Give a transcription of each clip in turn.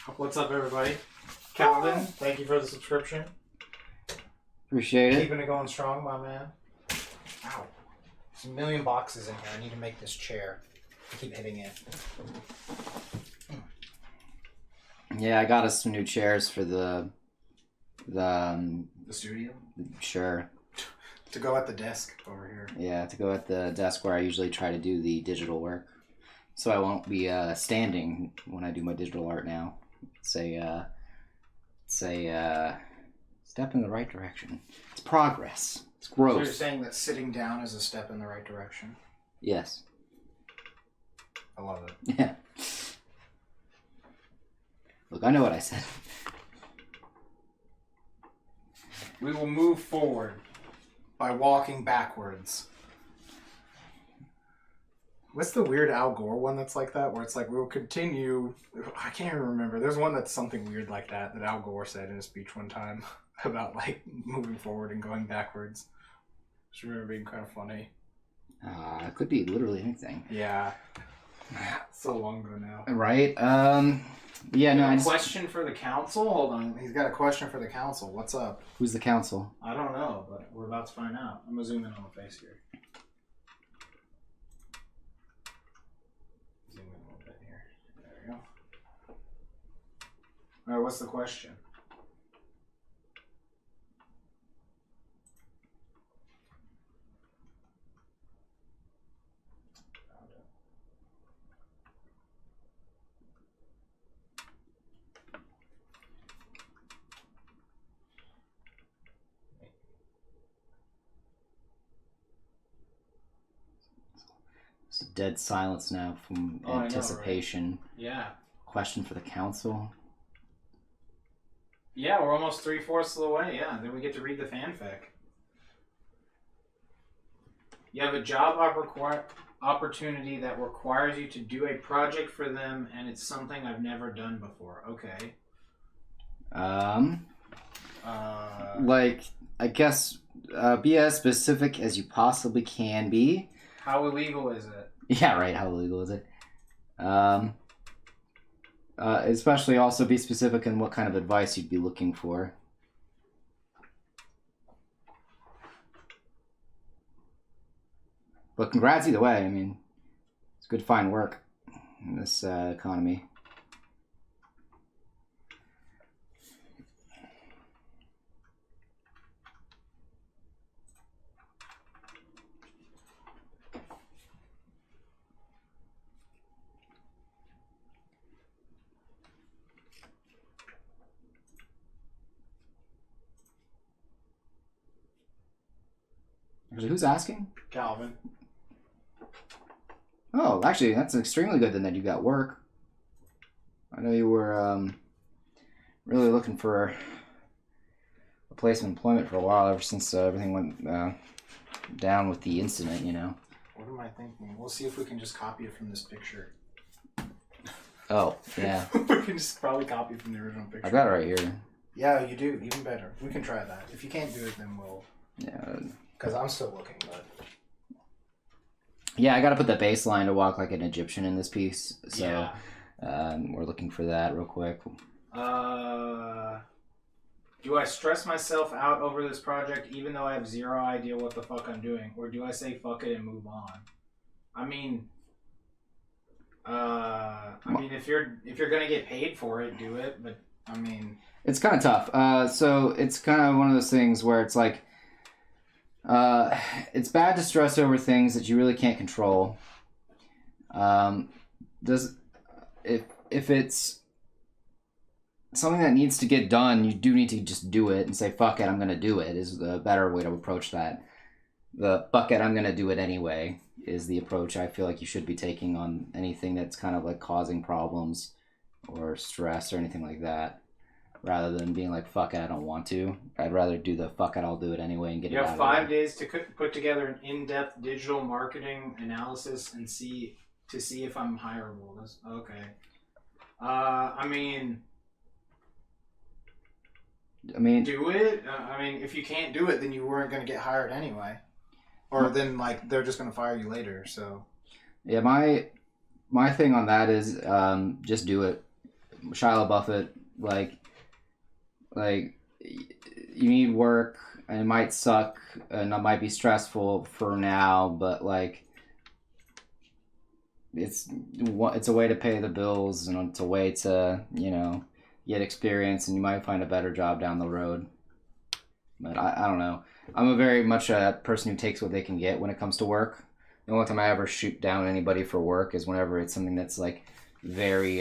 What's up, everybody? Calvin, thank you for the subscription. Appreciate it. Keeping it going strong, my man. Ow. There's a million boxes in here. I need to make this chair. I keep hitting it. Yeah, I got us some new chairs for the studio? Sure. To go at the desk over here. Yeah, to go at the desk where I usually try to do the digital work. So I won't be standing when I do my digital art now. It's a step in the right direction. It's progress. It's growth. So you're saying that sitting down is a step in the right direction? Yes. I love it. Yeah. Look, I know what I said. We will move forward by walking backwards. What's the weird Al Gore one that's like that? Where it's like, we'll continue... I can't even remember. There's one that's something weird like that Al Gore said in a speech one time about, like, moving forward and going backwards. I just remember being kind of funny. It could be literally anything. Yeah. So long ago now. Right? Yeah, no, I just... Question for the council? Hold on. He's got a question for the council. What's up? Who's the council? I don't know, but we're about to find out. I'm going to zoom in on the face here. Zoom in a little bit here. There we go. All right, what's the question? It's dead silence now from anticipation. I know, right? Yeah. Question for the council. Yeah, we're almost 3/4 of the way. Yeah, then we get to read the fanfic. You have a job opportunity that requires you to do a project for them, and it's something I've never done before. Okay. Like, I guess, be as specific as you possibly can be. How illegal is it? Yeah, right. How illegal is it? Especially also be specific in what kind of advice you'd be looking for. But congrats either way. I mean, it's good to find work in this economy. Actually, who's asking? Calvin. Oh, actually, that's extremely good then that you got work. I know you were really looking for replacement employment for a while, ever since everything went down with the incident, you know. What am I thinking? We'll see if we can just copy it from this picture. Oh, yeah. We can just probably copy from the original picture. I got it right here. Yeah, you do. Even better. We can try that. If you can't do it, then we'll... Yeah. Because I'm still looking, but... Yeah, I gotta put the baseline to walk like an Egyptian in this piece, so yeah. We're looking for that real quick. Do I stress myself out over this project even though I have zero idea what the fuck I'm doing? Or do I say fuck it and move on? I mean, if you're gonna get paid for it, do it, but I mean... It's kind of tough. So it's kind of one of those things where it's like, it's bad to stress over things that you really can't control. If it's something that needs to get done, you do need to just do it and say, fuck it, I'm going to do it, is the better way to approach that. The fuck it, I'm going to do it anyway is the approach I feel like you should be taking on anything that's kind of like causing problems or stress or anything like that. Rather than being like, fuck it, I don't want to. I'd rather do the fuck it, I'll do it anyway and get it out of the way. You have 5 days to put together an in-depth digital marketing analysis and see if I'm hireable. That's, okay. I mean, do it. If you can't do it, then you weren't going to get hired anyway. Or then, like, they're just going to fire you later, so. Yeah, my thing on that is just do it. Shia LaBeouf, like you need work and it might suck and it might be stressful for now, but like it's a way to pay the bills and it's a way to get experience and you might find a better job down the road. But I don't know. I'm a very much a person who takes what they can get when it comes to work. The only time I ever shoot down anybody for work is whenever it's something that's like very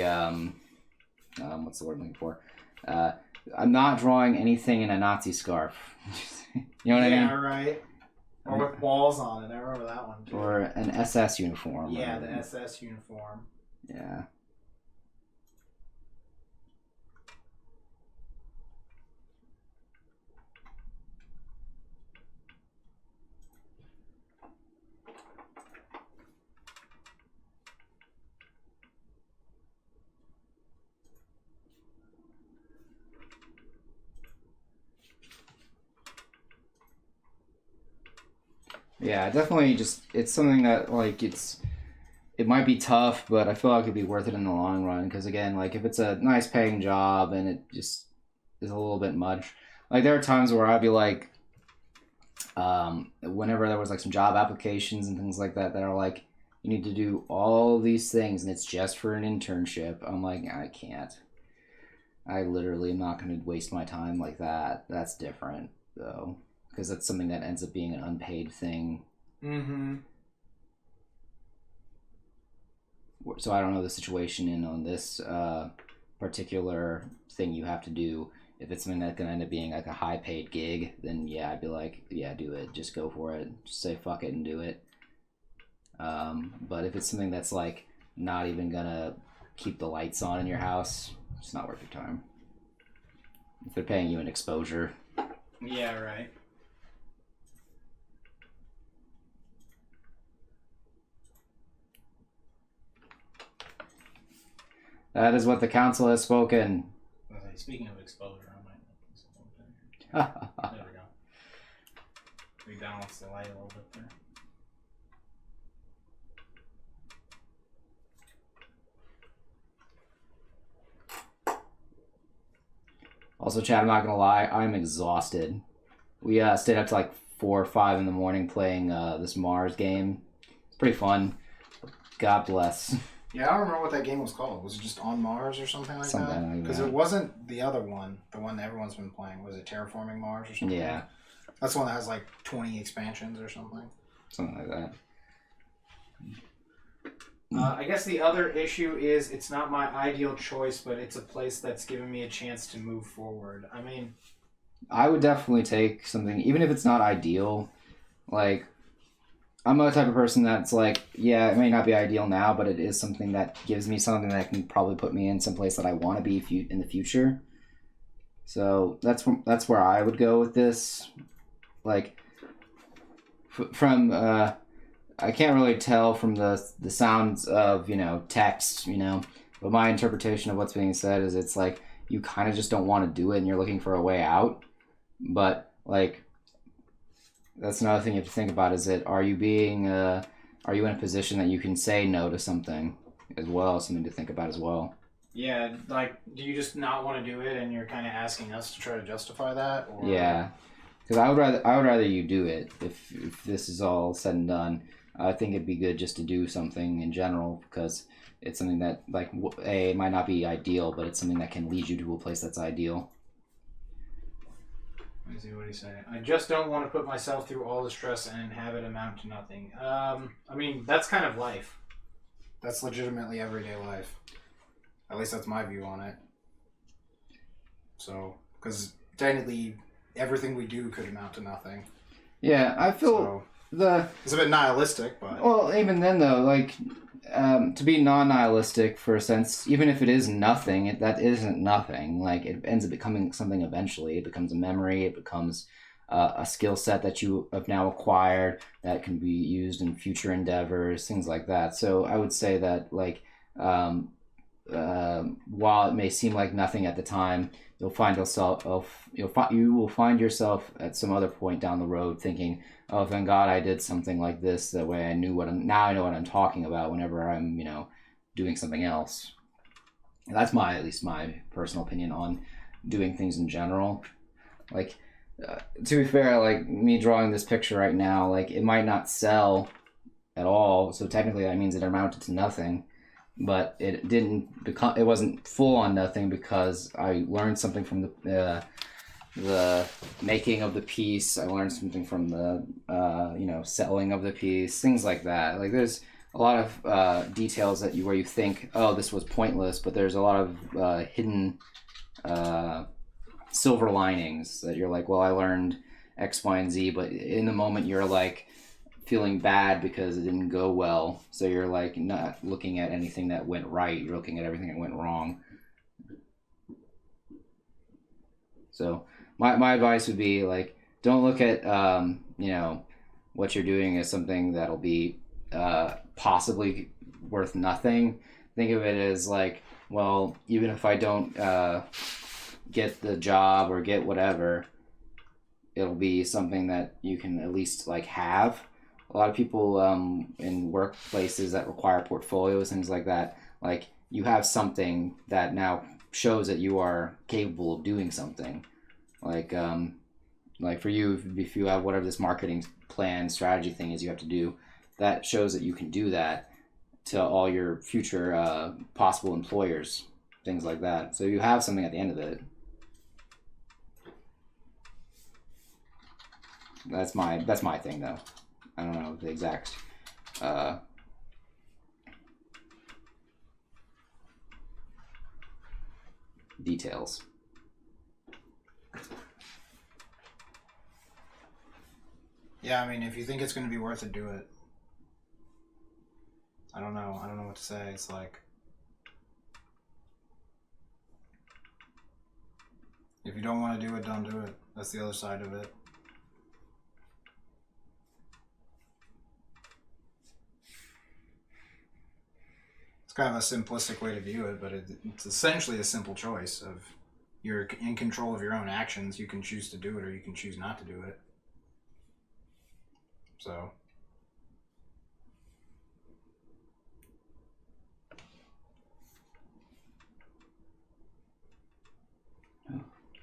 what's the word I'm looking for? I'm not drawing anything in a Nazi scarf. You know what I mean? Yeah, right. Or with balls on it. I remember that one too. Or an SS uniform. Yeah, the SS uniform. Yeah. Yeah, definitely. It's something that like it might be tough, but I feel like it'd be worth it in the long run. Because again, like if it's a nice paying job and it just is a little bit much, like there are times where I'd be like, whenever there was like some job applications and things like that are like, you need to do all these things and it's just for an internship. I'm like, I can't. I literally am not going to waste my time like that. That's different though. Because that's something that ends up being an unpaid thing. Mm-hmm. So I don't know the situation on this particular thing you have to do. If it's something that can end up being like a high paid gig, then yeah, I'd be like, yeah, do it. Just go for it. Just say fuck it and do it. But if it's something that's like not even gonna keep the lights on in your house, it's not worth your time. If they're paying you an exposure. Yeah, right. That is what the council has spoken. Okay, speaking of exposure, I might put something in here. There we go. Rebalance the light a little bit there. Also, Chad, I'm not gonna lie, I'm exhausted. We stayed up to like 4 or 5 in the morning playing this Mars game. It's pretty fun. God bless. Yeah, I don't remember what that game was called. Was it just On Mars or something like Something that? like Because that. it wasn't the other one, the one that everyone's been playing. Was it Terraforming Mars or something? Yeah, That's the one that has like 20 expansions or something. something like that. I guess the other issue is it's not my ideal choice, but it's a place that's given me a chance to move forward. I mean, I would definitely take something, even if it's not ideal. Like, I'm the type of person that's like, yeah, it may not be ideal now, but it is something that gives me something that can probably put me in some place that I want to be in the future. So that's where I would go with this. Like, from I can't really tell from the sounds of text, but my interpretation of what's being said is it's like you kind of just don't want to do it and you're looking for a way out. But like, that's another thing you have to think about, is that are you in a position that you can say no to something as well? Something to think about as well. Yeah, like, do you just not want to do it and you're kind of asking us to try to justify that? Or... Yeah, because I would rather you do it if this is all said and done. I think it'd be good just to do something in general, because it's something that, like, it might not be ideal, but it's something that can lead you to a place that's ideal. Let me see what he's saying. I just don't want to put myself through all the stress and have it amount to nothing. I mean, that's kind of life. That's legitimately everyday life. At least that's my view on it. So, because technically everything we do could amount to nothing. Yeah, I feel it's a bit nihilistic, but... Well, even then, though, like, to be non-nihilistic for a sense, even if it is nothing, that isn't nothing. Like, it ends up becoming something eventually. It becomes a memory. It becomes a skill set that you have now acquired that can be used in future endeavors, things like that. So I would say that, like, while it may seem like nothing at the time, you will find yourself at some other point down the road thinking, oh, thank God I did something like this. That way I know what I'm talking about whenever I'm, doing something else. That's at least my personal opinion on doing things in general. Like, to be fair, like me drawing this picture right now, like it might not sell at all, so technically that means it amounted to nothing. But it didn't become. It wasn't full on nothing because I learned something from the making of the piece. I learned something from the selling of the piece, things like that. Like there's a lot of details that where you think, oh, this was pointless, but there's a lot of hidden silver linings that you're like, well, I learned X, Y, and Z, but in the moment you're like feeling bad because it didn't go well. So you're like not looking at anything that went right. You're looking at everything that went wrong. So my advice would be like, don't look at what you're doing as something that'll be possibly worth nothing. Think of it as like, well, even if I don't get the job or get whatever, it'll be something that you can at least like have. A lot of people in workplaces that require portfolios, things like that, like you have something that now shows that you are capable of doing something. Like for you, if you have whatever this marketing plan strategy thing is you have to do, that shows that you can do that to all your future possible employers, things like that. So you have something at the end of it. That's my thing though. I don't know the exact details. Yeah, I mean, if you think it's going to be worth it, do it. I don't know what to say. It's like, if you don't want to do it, don't do it. That's the other side of it. It's kind of a simplistic way to view it, but it's essentially a simple choice of you're in control of your own actions. You can choose to do it or you can choose not to do it. So,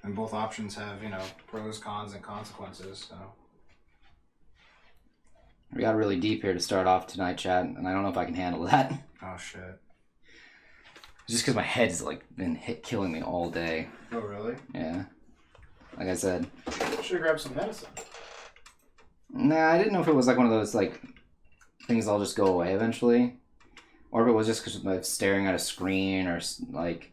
and both options have, pros, cons, and consequences. So we got really deep here to start off tonight, chat, and I don't know if I can handle that. Oh shit! Just because my head's like been killing me all day. Oh really? Yeah. Like I said. Should have grabbed some medicine. Nah, I didn't know if it was like one of those like things that'll just go away eventually, or if it was just because of staring at a screen or like,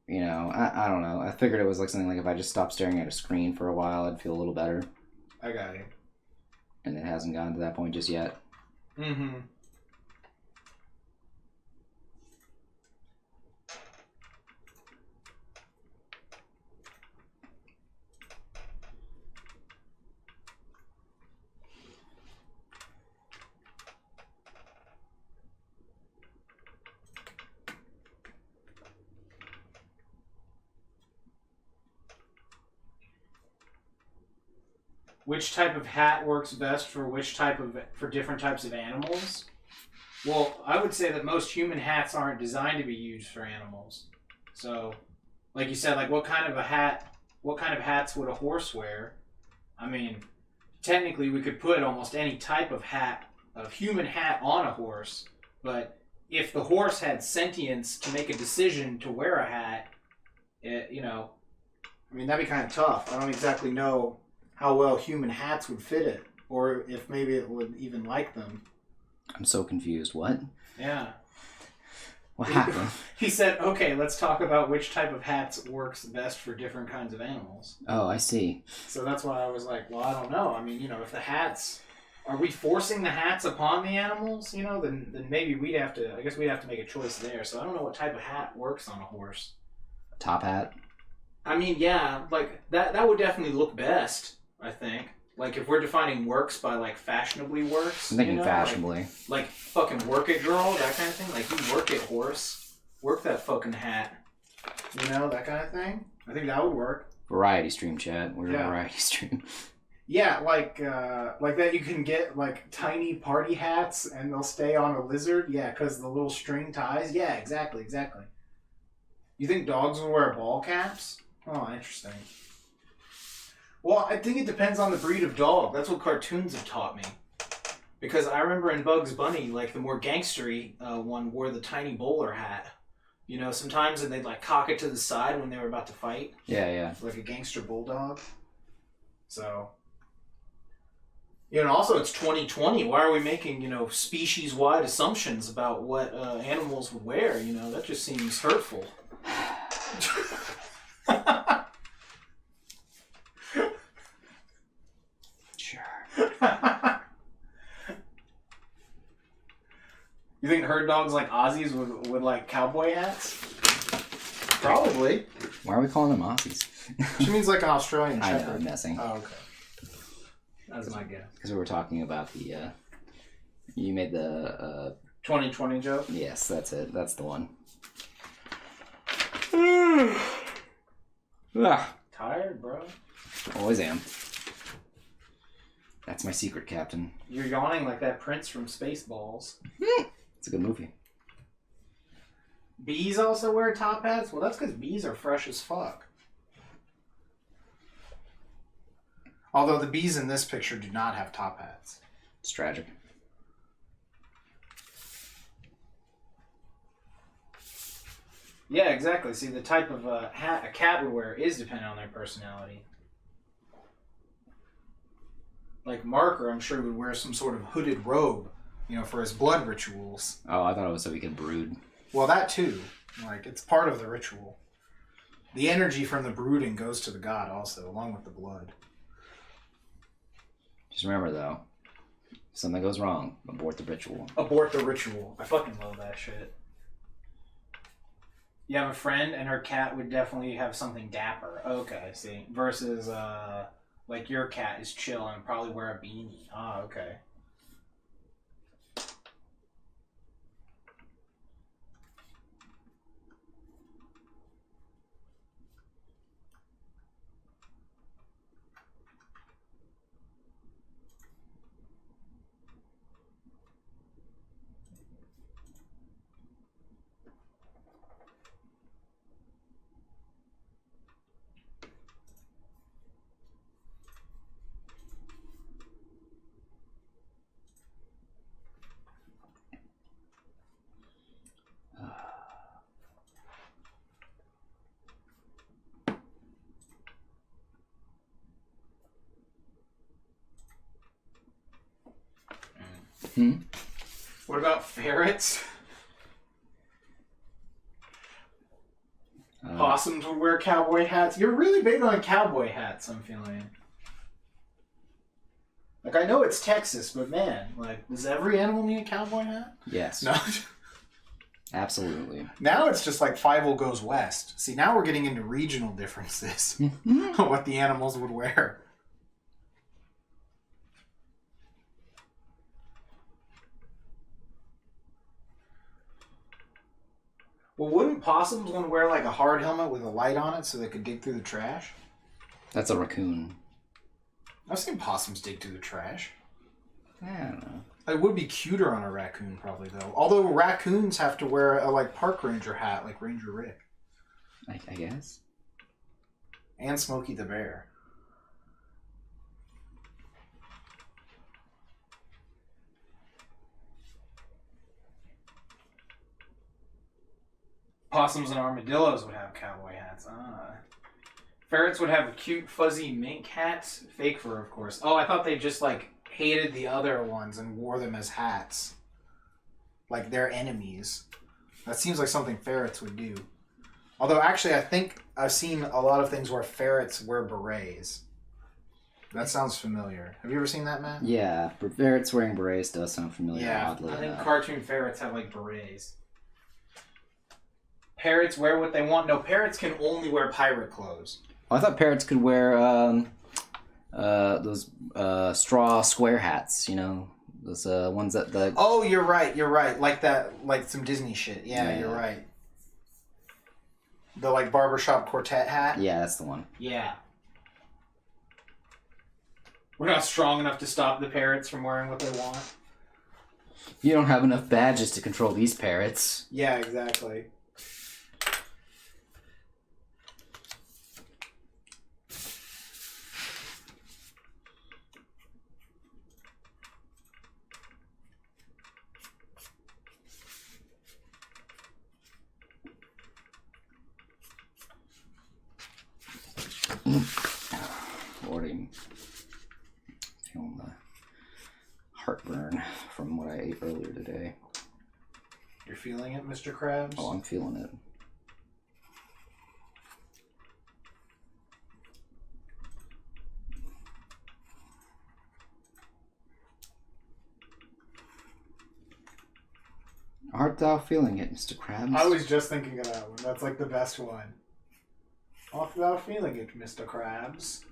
I don't know. I figured it was like something like if I just stopped staring at a screen for a while, I'd feel a little better. I got you. And it hasn't gotten to that point just yet. Mm-hmm. Which type of hat works best for for different types of animals? Well, I would say that most human hats aren't designed to be used for animals. So, like you said, like what kind of hats would a horse wear? I mean, technically we could put almost any type of human hat on a horse, but if the horse had sentience to make a decision to wear a hat, that'd be kind of tough. I don't exactly know how well human hats would fit it, or if maybe it would even like them. I'm so confused. What? Yeah. What happened? He said, okay, let's talk about which type of hats works best for different kinds of animals. Oh, I see. So that's why I was like, well, I don't know. I mean, if the hats... Are we forcing the hats upon the animals? Then maybe we'd have to make a choice there. So I don't know what type of hat works on a horse. Top hat? I mean, yeah, like, that would definitely look best, I think. Like, if we're defining works by, like, fashionably works. I'm thinking fashionably. Like, fucking work it, girl, that kind of thing. Like, you work it, horse. Work that fucking hat. That kind of thing. I think that would work. Variety stream, chat. We're a variety stream. Yeah, like that you can get, like, tiny party hats and they'll stay on a lizard. Yeah, because the little string ties. Yeah, exactly. You think dogs will wear ball caps? Oh, interesting. Well, I think it depends on the breed of dog. That's what cartoons have taught me. Because I remember in Bugs Bunny, like the more gangstery one wore the tiny bowler hat. You know, sometimes, and they'd like cock it to the side when they were about to fight. Yeah. Like a gangster bulldog. So, you know, also it's 2020. Why are we making, you know, species-wide assumptions about what animals would wear? You know, that just seems hurtful. Sure. You think herd dogs like Aussies would like cowboy hats? Probably. Why are we calling them Aussies? She means like an Australian I know, Shepherd. I'm messing. Oh, okay. That's my guess. Because we were talking about the, you made the, 2020 joke? yes, that's it. That's the one. Tired, bro? Always am. That's my secret, Captain. You're yawning like that prince from Spaceballs. It's a good movie. Bees also wear top hats? Well, that's because bees are fresh as fuck. Although the bees in this picture do not have top hats. It's tragic. Yeah, exactly. See, the type of hat a cat would wear is dependent on their personality. Like Marker, I'm sure would wear some sort of hooded robe, you know, for his blood rituals. Oh, I thought it was so we could brood. Well, that too. Like, it's part of the ritual. The energy from the brooding goes to the god also, along with the blood. Just remember, though, if something goes wrong, abort the ritual. Abort the ritual. I fucking love that shit. You have a friend and her cat would definitely have something dapper. Okay, I see. Versus, like your cat is chill and probably wear a beanie. Ah, okay. What about ferrets? Possums would wear cowboy hats. You're really big on cowboy hats, I'm feeling. Like, I know it's Texas, but man, like, does every animal need a cowboy hat? Yes. No. Absolutely. Now it's just like Fievel goes west. See, now we're getting into regional differences. What the animals would wear. Well, wouldn't possums want to wear like a hard helmet with a light on it so they could dig through the trash? That's a raccoon. I've seen possums dig through the trash. I don't know. It would be cuter on a raccoon, probably, though. Although raccoons have to wear a like park ranger hat, like Ranger Rick. I guess. And Smokey the Bear. Possums and armadillos would have cowboy hats. Ferrets would have cute fuzzy mink hats. Fake fur, of course. Oh, I thought they just like hated the other ones and wore them as hats. Like their enemies. That seems like something ferrets would do. Although actually I think I've seen a lot of things where ferrets wear berets. That sounds familiar. Have you ever seen that, Matt? Yeah, ferrets wearing berets does sound familiar. Yeah, oddly I think enough. cartoon ferrets have like berets. Parrots wear what they want. No, parrots can only wear pirate clothes. Oh, I thought parrots could wear those straw square hats. You know, those ones that the. Oh, you're right. You're right. Like that, like some Disney shit. Yeah, Yeah. you're right. The like barbershop quartet hat. Yeah, that's the one. Yeah. We're not strong enough to stop the parrots from wearing what they want. You don't have enough badges to control these parrots. Yeah, exactly. Lordy. Feeling the heartburn from what I ate earlier today. You're feeling it, Mr. Krabs? Oh, I'm feeling it. Art thou feeling it, Mr. Krabs? I was just thinking of that one. That's like the best one. Art thou feeling it, Mr. Krabs?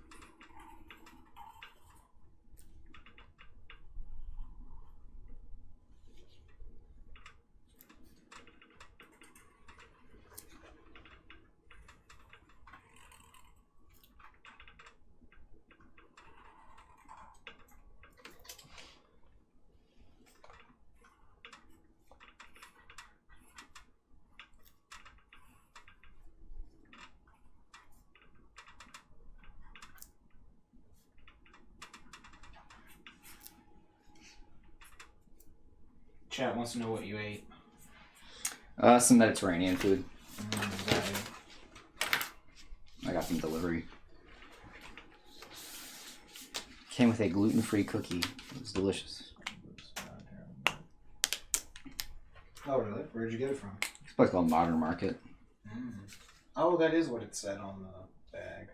Chat wants to know what you ate. Some Mediterranean food. Exactly. I got from delivery. Came with a gluten-free cookie. It was delicious. Oh, really? Where'd you get it from? It's a place called Modern Market. Oh, that is what it said on the bag.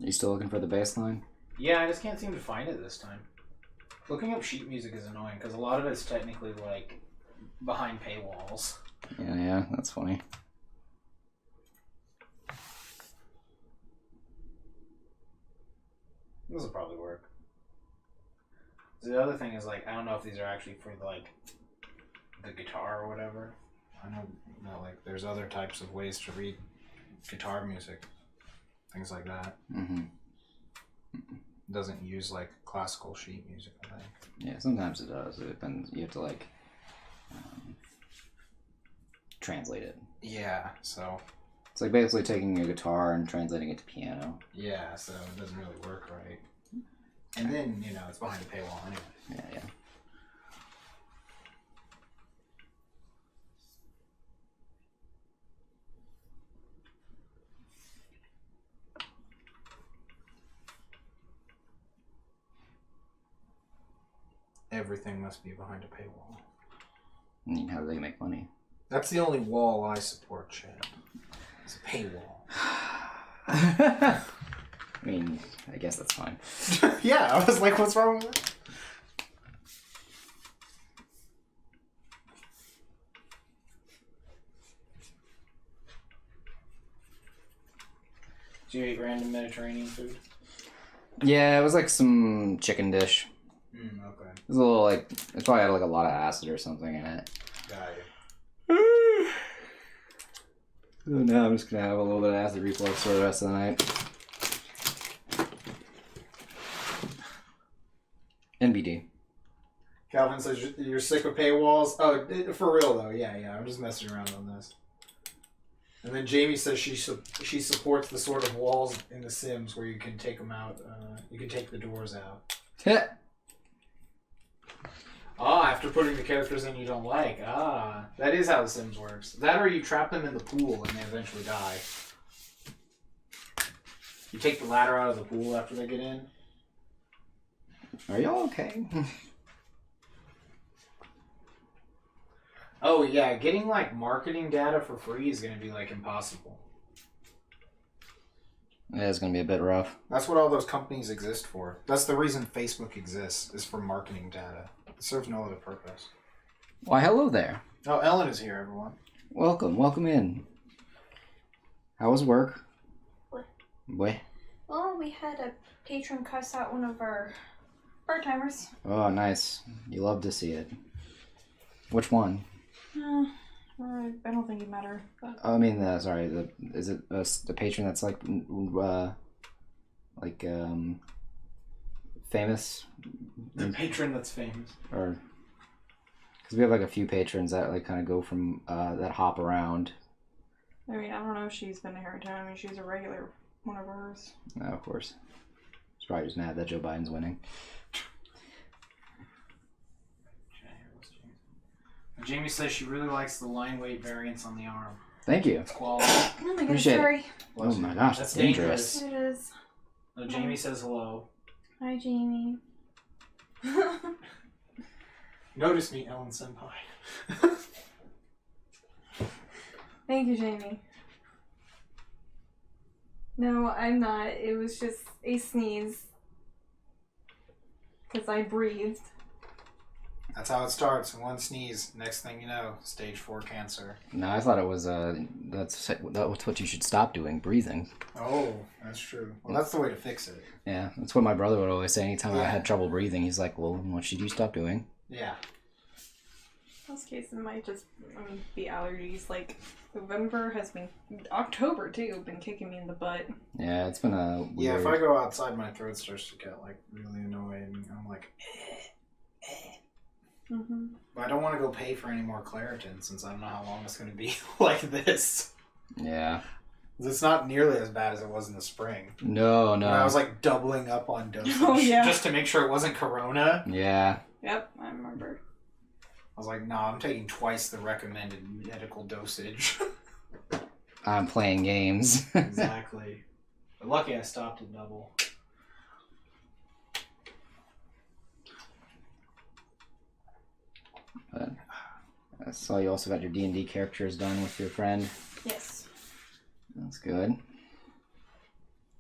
Are you still looking for the bass line? Yeah, I just can't seem to find it this time. Looking up sheet music is annoying because a lot of it's technically like behind paywalls. Yeah, that's funny. This will probably work. The other thing is like I don't know if these are actually for like the guitar or whatever. I know, like, there's other types of ways to read guitar music. Things like that. Mm-hmm. It doesn't use, like, classical sheet music, I think. Yeah, sometimes it does. It depends. You have to, like, translate it. Yeah, so... It's like basically taking a guitar and translating it to piano. Yeah, so it doesn't really work right. And then, you know, it's behind a paywall anyway. Yeah. Everything must be behind a paywall. I mean, how do they make money? That's the only wall I support, Chad. It's a paywall. I mean, I guess that's fine. Yeah, I was like, what's wrong with that? Do you eat random Mediterranean food? Yeah, it was like some chicken dish. Okay. It was a little like, it probably had like a lot of acid or something in it. Got it. So now I'm just gonna have a little bit of acid reflux for the rest of the night. NBD. Calvin says you're sick of paywalls. Oh, for real though. Yeah. I'm just messing around on this. And then Jamie says she supports the sort of walls in The Sims where you can take them out. You can take the doors out. After putting the characters in you don't like. That is how The Sims works. That or you trap them in the pool and they eventually die. You take the ladder out of the pool after they get in. Are y'all okay? Oh yeah, getting like marketing data for free is going to be like impossible. Yeah, it's gonna be a bit rough. That's what all those companies exist for. That's the reason Facebook exists, is for marketing data. It serves no other purpose. Why, hello there. Oh, Ellen is here, everyone. Welcome in. How was work? What? Boy. Well, we had a patron cuss out one of our part-timers. Oh, nice. You love to see it. Which one? I don't think it mattered. But... Oh, I mean, sorry. Is it the patron that's like famous The patron that's famous. Or because we have like a few patrons that like kind of go from that hop around. I mean, I don't know if she's been to Harrington. I mean, she's a regular one of ours. No, of course. She's probably just mad that Joe Biden's winning. Jamie says she really likes the line weight variants on the arm. Thank you. It's quality. Oh my goodness, Appreciate it. sorry. Oh my gosh, That's that's dangerous. It is. So Jamie says hello. Hi, Jamie. Notice me, Ellen Senpai. Thank you, Jamie. No, I'm not. It was just a sneeze. Because I breathed. That's how it starts. One sneeze. Next thing you know, stage 4 cancer. No, I thought it was that's what you should stop doing, breathing. Oh, that's true. Well, that's the way to fix it. Yeah, that's what my brother would always say anytime I Yeah. had trouble breathing. He's like, well, what should you stop doing? Yeah. Most cases it might just be allergies. Like, November has been, October too, been kicking me in the butt. Yeah, it's been a weird... Yeah, if I go outside, my throat starts to get, like, really annoying. I'm like, Mm-hmm. But I don't want to go pay for any more Claritin since I don't know how long it's going to be like this. Yeah. It's not nearly as bad as it was in the spring. No. When I was like doubling up on dosage Oh, yeah. just to make sure it wasn't Corona. Yeah. Yep, I remember. I was like, nah, I'm taking twice the recommended medical dosage. I'm playing games. Exactly. But lucky I stopped at double. But I saw you also got your D&D characters done with your friend. Yes. That's good.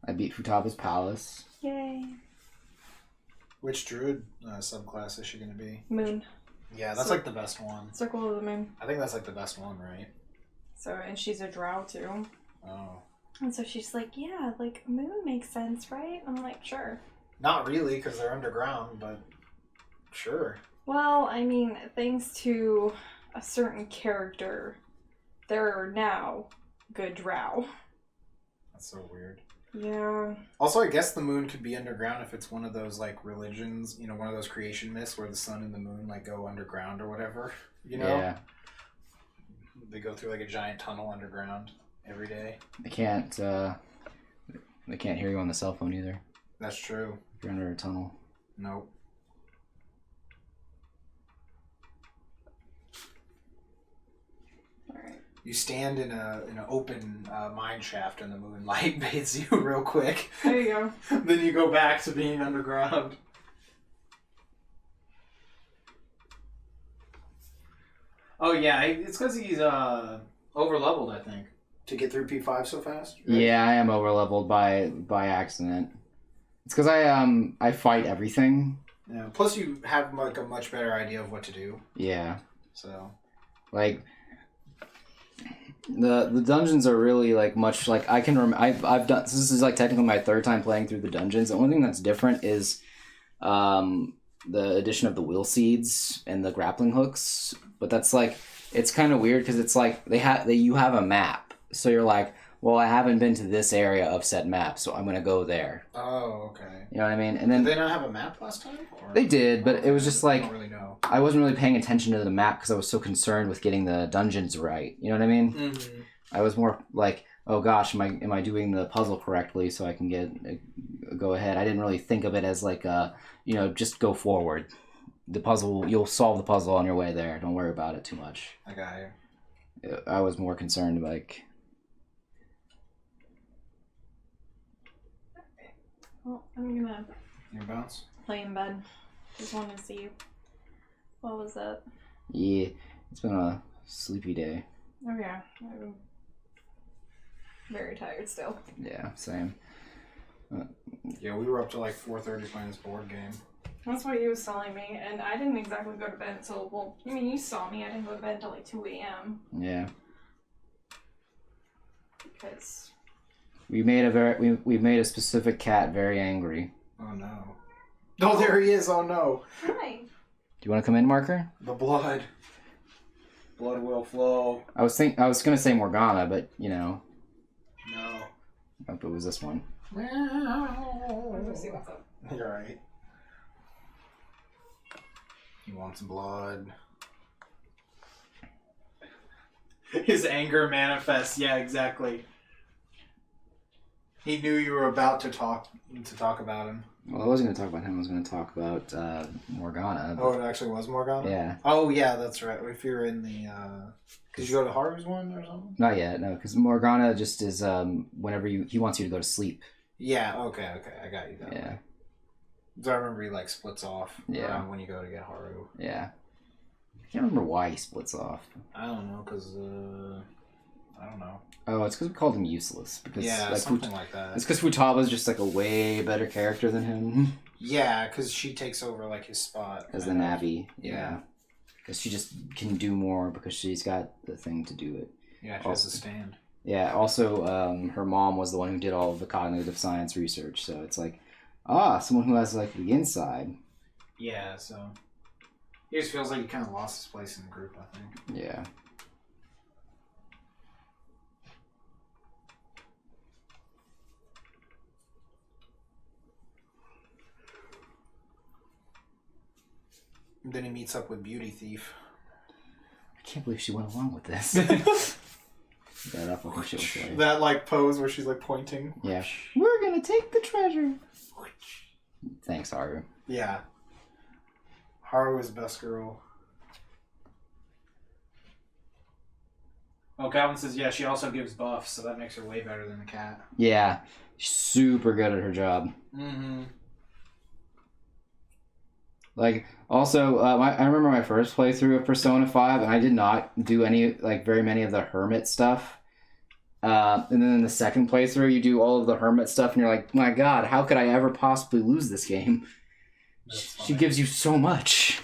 I beat Futaba's Palace. Yay. Which druid subclass is she going to be? Moon. Yeah, that's So- like the best one. Circle of the Moon. I think that's like the best one, right? So, and she's a drow too. Oh. And so she's like, yeah, like, moon makes sense, right? I'm like, sure. Not really, because they're underground, but sure. Well, I mean, thanks to a certain character, there are now good drow. That's so weird. Yeah. Also, I guess the moon could be underground if it's one of those, like, religions, you know, one of those creation myths where the sun and the moon, like, go underground or whatever, you know? Yeah. They go through, like, a giant tunnel underground every day. They can't hear you on the cell phone either. That's true. If you're under a tunnel. Nope. Alright. You stand in an open mine shaft and the moonlight bathes you real quick. There you go. Then you go back to being underground. Oh yeah, it's because he's over leveled, I think. To get through P5 so fast? Right? Yeah, I am overleveled by accident. It's because I fight everything. Yeah. Plus, you have like a much better idea of what to do. Yeah. So. Like the dungeons are really like much like I can I've done this is like technically my third time playing through the dungeons. The only thing that's different is the addition of the will seeds and the grappling hooks. But that's like it's kind of weird because it's like you have a map, so you're like, well, I haven't been to this area of said map, so I'm gonna go there. Oh, okay. You know what I mean? And then Did they not have a map last time? Or? they did, but it was just I like don't really know. I wasn't really paying attention to the map because I was so concerned with getting the dungeons right. You know what I mean? Mm-hmm. I was more like, oh gosh, am I doing the puzzle correctly so I can go ahead? I didn't really think of it as like just go forward. The puzzle, you'll solve the puzzle on your way there. Don't worry about it too much. I got you. I was more concerned like. Well, I'm gonna Your bounce? lay in bed. Just wanted to see you. What was that? Yeah, it's been a sleepy day. Oh yeah, I'm very tired still. Yeah, same. Yeah, we were up to like 4:30 playing this board game. That's what he was telling me, and I didn't exactly go to bed until, well, I mean, you saw me. I didn't go to bed until like 2 a.m. Yeah. because... We made a specific cat very angry. Oh no. Oh, there he is. Oh no. Hi. Do you want to come in, Marker? The blood. Blood will flow. I was gonna say Morgana, but No. I hope it was this one. Let's see what's up. You're right. He wants blood. His anger manifests. Yeah, exactly. He knew you were about to talk about him. Well, I wasn't going to talk about him. I was going to talk about Morgana. Oh, it actually was Morgana? Yeah. Oh, yeah, that's right. If you're in the... Did you go to Haru's one or something? Not yet, no, because Morgana just is whenever he wants you to go to sleep. Yeah, okay, I got you that Yeah. way. So I remember he like splits off Yeah. when you go to get Haru. Yeah. I can't remember why he splits off. I don't know, because, I don't know. Oh, it's because we called him useless. Because, Yeah, like, something like that. It's because Futaba's just like a way better character than him. Yeah, because she takes over like his spot. As the Navi. Yeah. Because she just can do more because she's got the thing to do it. Yeah, she has a stand. Yeah, also, her mom was the one who did all of the cognitive science research, so it's like, someone who has, like, the inside. Yeah, so... He just feels like he kind of lost his place in the group, I think. Yeah. And then he meets up with Beauty Thief. I can't believe she went along with this. That up with shit was like. That, like, pose where she's, like, pointing. Yeah. We're gonna take the treasure. Thanks, Haru. Yeah. Haru is best girl. Oh, Calvin says, yeah, she also gives buffs, so that makes her way better than the cat. Yeah. She's super good at her job. Mm-hmm. Like, also, I remember my first playthrough of Persona 5, and I did not do very many of the hermit stuff. And then in the second playthrough, you do all of the hermit stuff, and you're like, my god, how could I ever possibly lose this game? She gives you so much.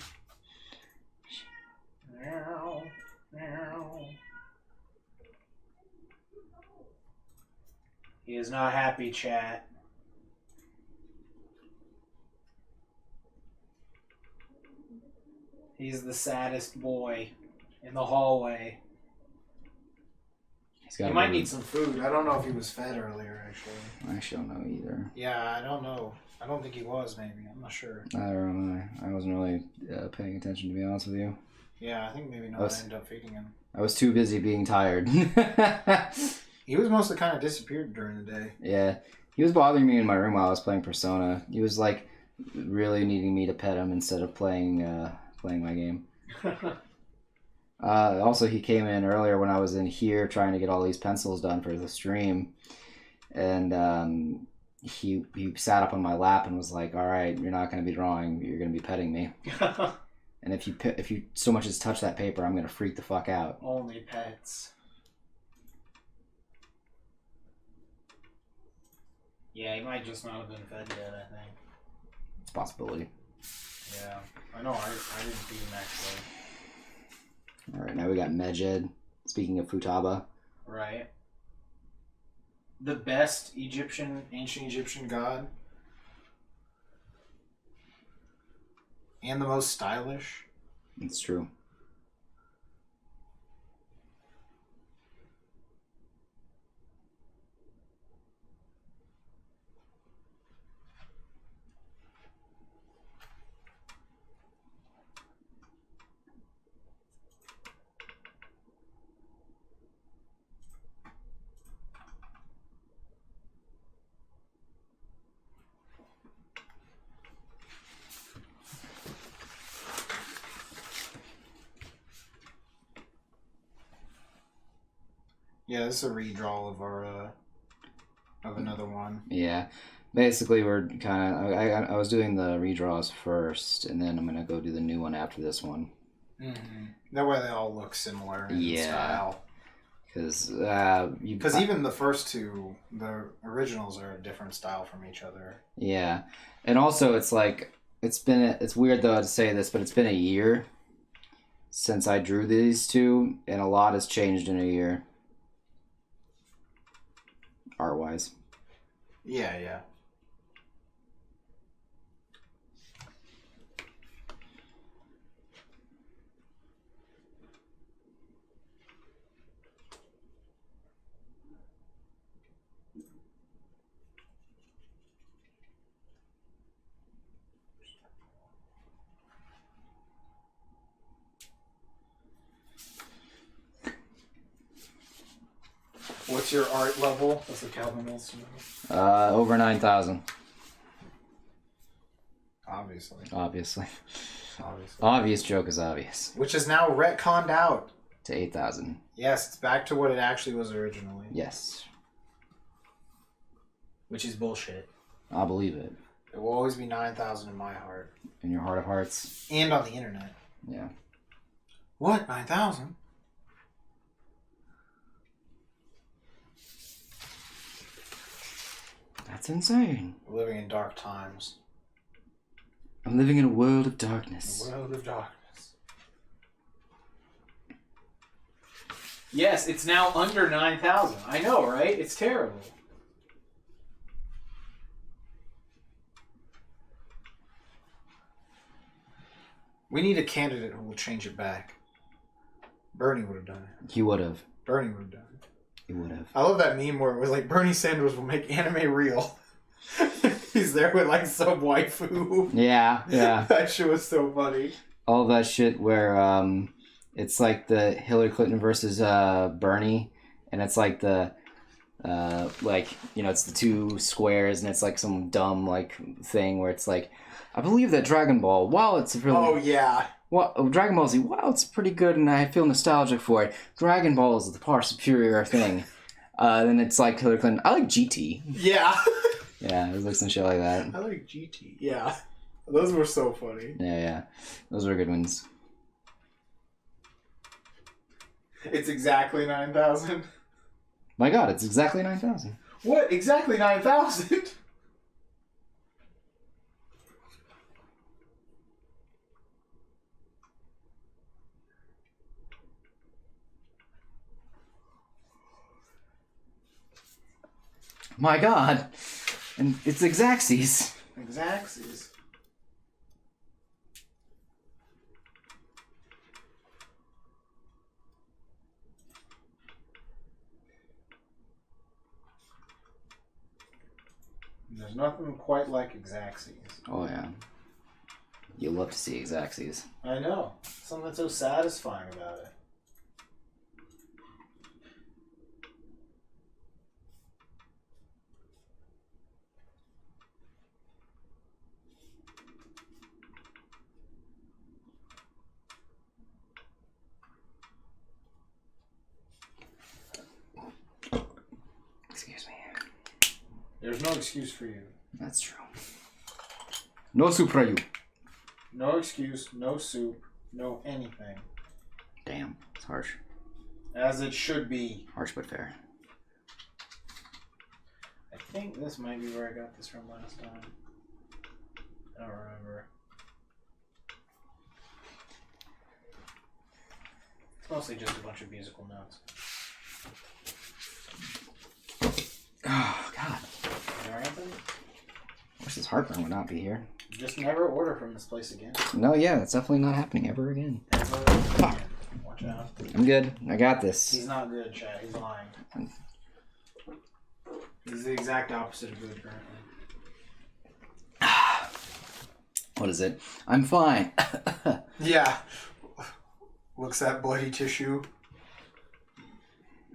He is not happy, chat. He's the saddest boy in the hallway. He might need some food. I don't know if he was fed earlier, actually. I actually don't know either. Yeah, I don't know. I don't think he was, maybe. I'm not sure. I don't know. I wasn't really paying attention, to be honest with you. Yeah, I think maybe no one ended up feeding him. I was too busy being tired. He was mostly kind of disappeared during the day. Yeah. He was bothering me in my room while I was playing Persona. He was, like, really needing me to pet him instead of playing my game. Also, he came in earlier when I was in here trying to get all these pencils done for the stream. And he sat up on my lap and was like, all right, you're not going to be drawing. You're going to be petting me. And if you so much as touch that paper, I'm going to freak the fuck out. Only pets. Yeah, he might just not have been fed yet, I think. It's a possibility. Yeah. I know, I didn't feed him, actually. Alright, now we got Medjed. Speaking of Futaba. Right. The best Ancient Egyptian god. And the most stylish. It's true. Yeah, this is a redraw of our of another one. Yeah. Basically, we're kind of... I was doing the redraws first, and then I'm going to go do the new one after this one. Mm-hmm. That way they all look similar in style. Because even the first two, the originals are a different style from each other. Yeah. And also, it's like... It's weird, though, to say this, but it's been a year since I drew these two, and a lot has changed in a year. Art-wise. Yeah. What's your art level? That's what Calvin wants to know. Over 9,000. Obviously. Obviously. Obviously. Obvious joke is obvious. Which is now retconned out. To 8,000. Yes, it's back to what it actually was originally. Yes. Which is bullshit. I believe it. It will always be 9,000 in my heart. In your heart of hearts. And on the internet. Yeah. What? 9,000? That's insane. We're living in dark times. I'm living in a world of A darkness. world of darkness. Yes, it's now under 9,000. I know, right? It's terrible. We need a candidate who will change it back. Bernie would have done it. He would have. Bernie would have done it. He would have. I love that meme where it was like Bernie Sanders will make anime real. He's there with like some waifu. Yeah, yeah. That shit was so funny. All that shit where it's like the Hillary Clinton versus Bernie, and it's like the like, you know, it's the two squares, and it's like some dumb like thing where it's like, I believe that Dragon Ball, while it's really Oh yeah. Dragon Ball Z, wow, it's pretty good, and I feel nostalgic for it. Dragon Ball is the far superior thing. Then it's like Hillary Clinton. I like GT. Yeah. Yeah, it was like some shit like that. I like GT. Yeah. Those were so funny. Yeah, yeah, those were good ones. It's exactly 9,000. My God, it's exactly 9,000. What? Exactly 9,000? My God, and it's Exacxies. Exacxies. There's nothing quite like Exacxies. Oh yeah, you love to see Exacxies. I know. Something that's so satisfying about it. Excuse me. There's no excuse for you. That's true. No soup for you. No excuse, no soup, no anything. Damn, it's harsh. As it should be. Harsh but fair. I think this might be where I got this from last time. I don't remember. It's mostly just a bunch of musical notes. Oh God. Is there anything? I wish this heartburn would not be here. Just never order from this place again. No, yeah, that's definitely not happening ever again. Watch out. I'm good. I got this. He's not good, Chad. He's lying. He's the exact opposite of good currently. What is it? I'm fine. Yeah. Looks at bloody tissue.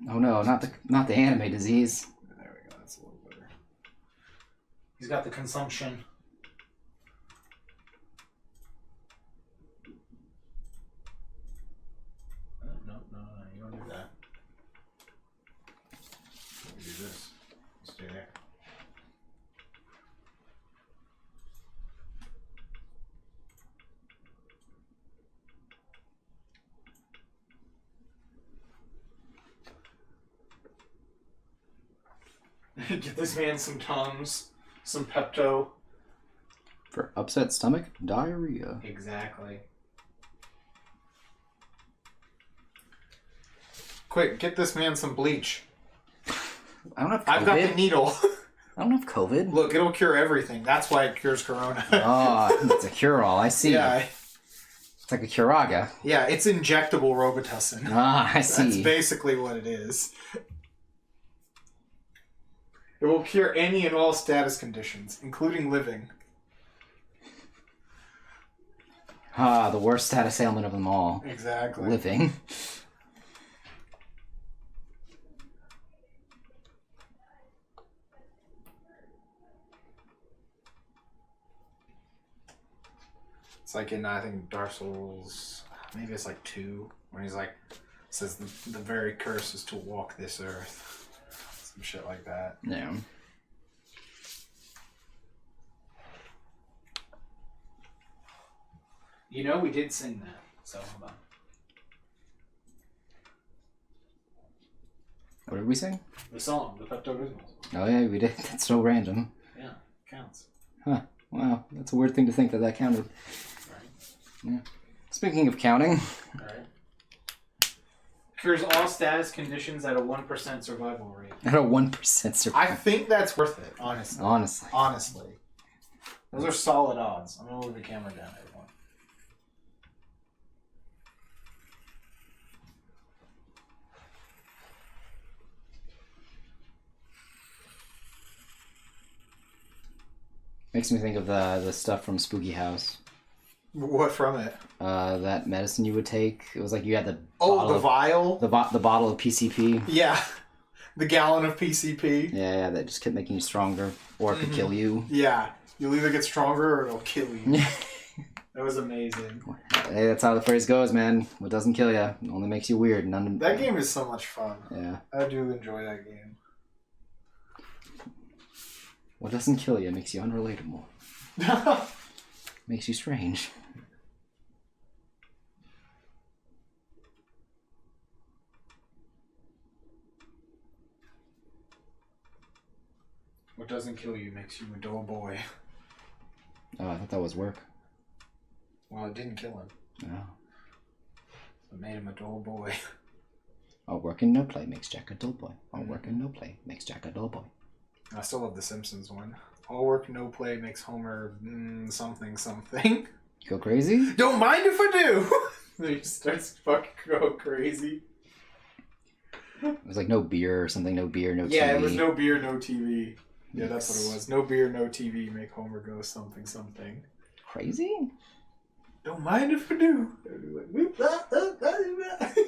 Oh no, not the anime disease. There we go. That's a little better. He's got the consumption. No, you don't do that. Let me do this. Stay there. Get this man some Tums, some Pepto. For upset stomach, diarrhea. Exactly. Quick, get this man some bleach. I don't have COVID. I've got the needle. I don't have COVID. Look, it'll cure everything. That's why it cures corona. Oh, it's a cure-all. I see. Yeah, It's like a Curaga. yeah, it's injectable Robitussin. Ah, I see. That's basically what it is. It will cure any and all status conditions, including living. Ah, the worst status ailment of them all. Exactly. Living. It's like in, I think, Dark Souls, maybe it's like 2, where he's like, says the very curse is to walk this earth. Some shit like that. Yeah. You know, we did sing that, so hold on. What did we sing? The song, the Pepto-Bismol. Oh yeah, we did. That's so random. Yeah, counts. Huh. Wow, that's a weird thing to think that counted. Right. Yeah. Speaking of counting, Alright. Cures all status conditions at a 1% survival rate. at a 1% I survival. think that's worth it, honestly. Honestly. Honestly. Those are solid odds. I'm going to move the camera down, everyone. Makes me think of the stuff from Spooky House. What from it? That medicine you would take. It was like you had the Oh, bottle the of, vial? the bottle of PCP. Yeah. The gallon of PCP. Yeah, that just kept making you stronger, or it could kill you. Yeah. You'll either get stronger or it'll kill you. That was amazing. Hey, that's how the phrase goes, man. What doesn't kill you only makes you weird. That game is so much fun. Yeah. I do enjoy that game. What doesn't kill you makes you unrelatable. Makes you strange. What doesn't kill you makes you a dull boy. Oh, I thought that was work. Well, it didn't kill him. No. It made him a dull boy. All work and no play makes Jack a dull boy. All work and no play makes Jack a dull boy. I still love the Simpsons one. All work, no play makes Homer something something. Go crazy? Don't mind if I do! Then he starts fucking go crazy. It was like no beer or something. No beer, no TV. Yeah, it was no beer, no TV. Yeah, that's what it was. No beer, no TV make Homer go something something. Crazy? Don't mind if I do.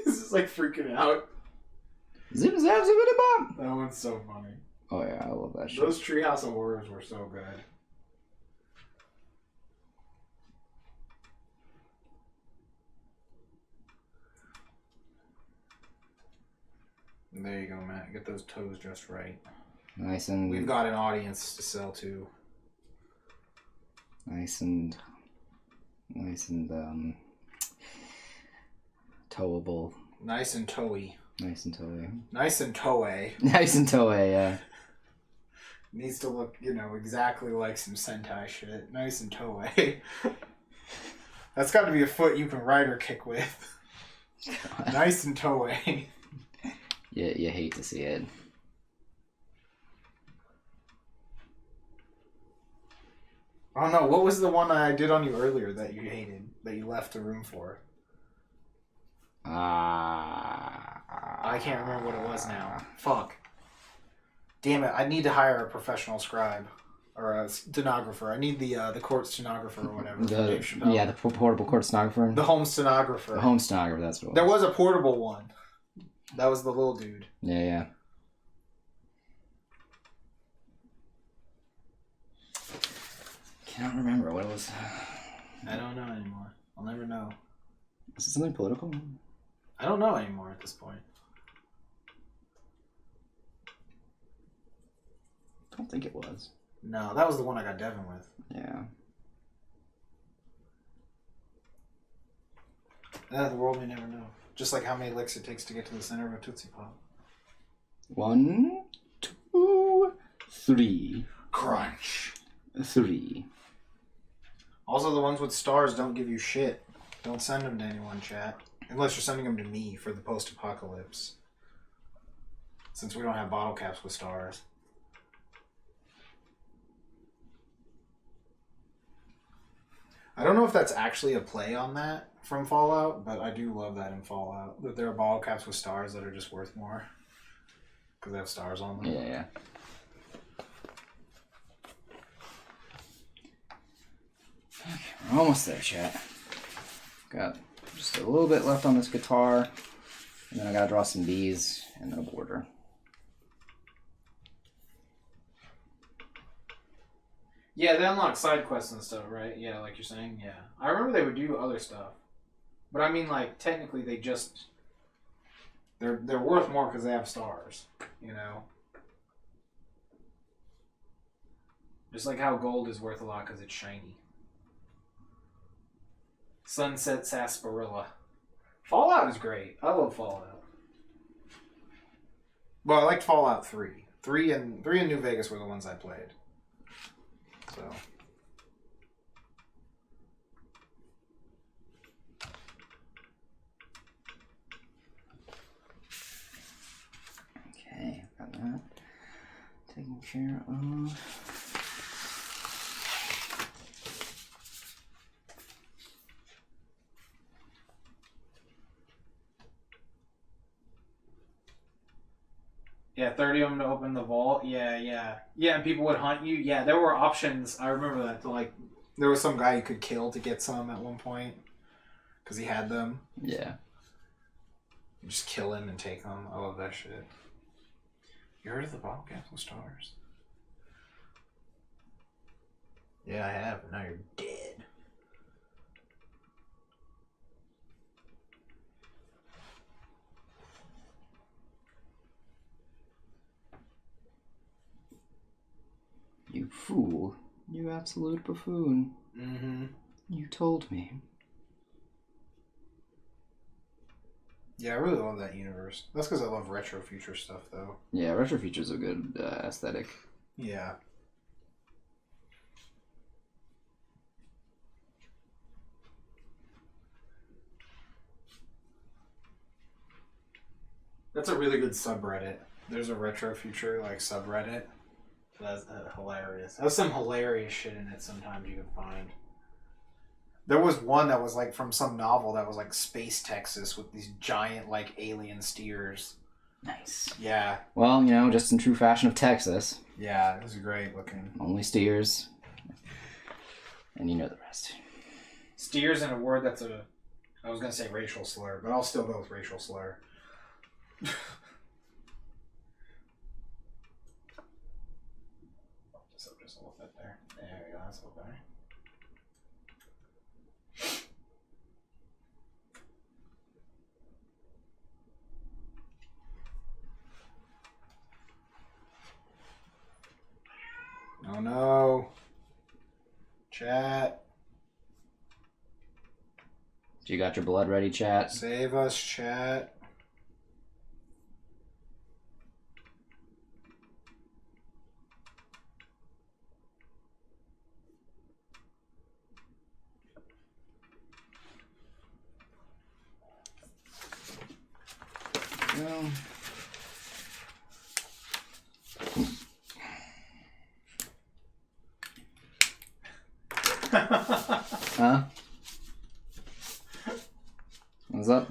This is like freaking out. Zip zap zippity bop. That one's so funny. Oh yeah, I love that shit. Those Treehouse of Horrors were so good. There you go, Matt. Get those toes just right. Nice and We've got an audience to sell to. nice and towable. Nice and toey. Nice and toey. Nice and toey. Nice and toey, yeah. Needs to look, exactly like some Sentai shit. Nice and toey. That's got to be a foot you can ride or kick with. Nice and toey. Yeah, you hate to see it. I don't know. What was the one I did on you earlier that you hated, that you left the room for? I can't remember what it was now. Fuck. Damn it! I need to hire a professional scribe or a stenographer. I need the court stenographer or whatever. The portable court stenographer. The home stenographer. The home stenographer. That's what it was. There was a portable one. That was the little dude. Yeah. Cannot remember what it was. I don't know anymore. I'll never know. Is it something political? I don't know anymore at this point. I don't think it was. No, that was the one I got Devin with. Yeah. The world may never know. Just like how many licks it takes to get to the center of a Tootsie Pop. 1, 2, 3. Crunch. 3. Also, the ones with stars don't give you shit. Don't send them to anyone, chat. Unless you're sending them to me for the post-apocalypse. Since we don't have bottle caps with stars. I don't know if that's actually a play on that from Fallout, but I do love that in Fallout. That there are bottle caps with stars that are just worth more. Because they have stars on them. Yeah. Okay, we're almost there, chat. Got just a little bit left on this guitar. And then I gotta draw some bees and then a border. Yeah, they unlock side quests and stuff, right? Yeah, like you're saying. Yeah, I remember they would do other stuff, but I mean, like technically, they just they're worth more because they have stars. You know, just like how gold is worth a lot because it's shiny. Sunset Sarsaparilla. Fallout is great. I love Fallout. Well, I liked Fallout 3. 3 and New Vegas were the ones I played. So. Okay, got that taken care of. Yeah, 30 of them to open the vault. Yeah, and people would hunt you. Yeah, there were options. I remember that. To like, There was some guy you could kill to get some at one point. Because he had them. Yeah. You just kill him and take them. I love that shit. You heard of the bottle capsule stars? Yeah, I have, but now you're dead. You fool. You absolute buffoon. Mm-hmm. You told me. Yeah, I really love that universe. That's because I love retro future stuff, though. Yeah, retro features a good aesthetic. Yeah. That's a really good subreddit. There's a retro future like subreddit. That's hilarious. There's some hilarious shit in it sometimes you can find. There was one that was like from some novel that was like Space Texas with these giant like alien steers. Nice. Yeah. Well, you know, just in true fashion of Texas. Yeah, it was great looking. Only steers. And you know the rest. steers in a word that's a, I was going to say racial slur, but I'll still go with racial slur. Just a little bit there. There we go. That's a little better. Oh no. Chat. You got your blood ready, chat? Save us, chat. No. Huh? What's up?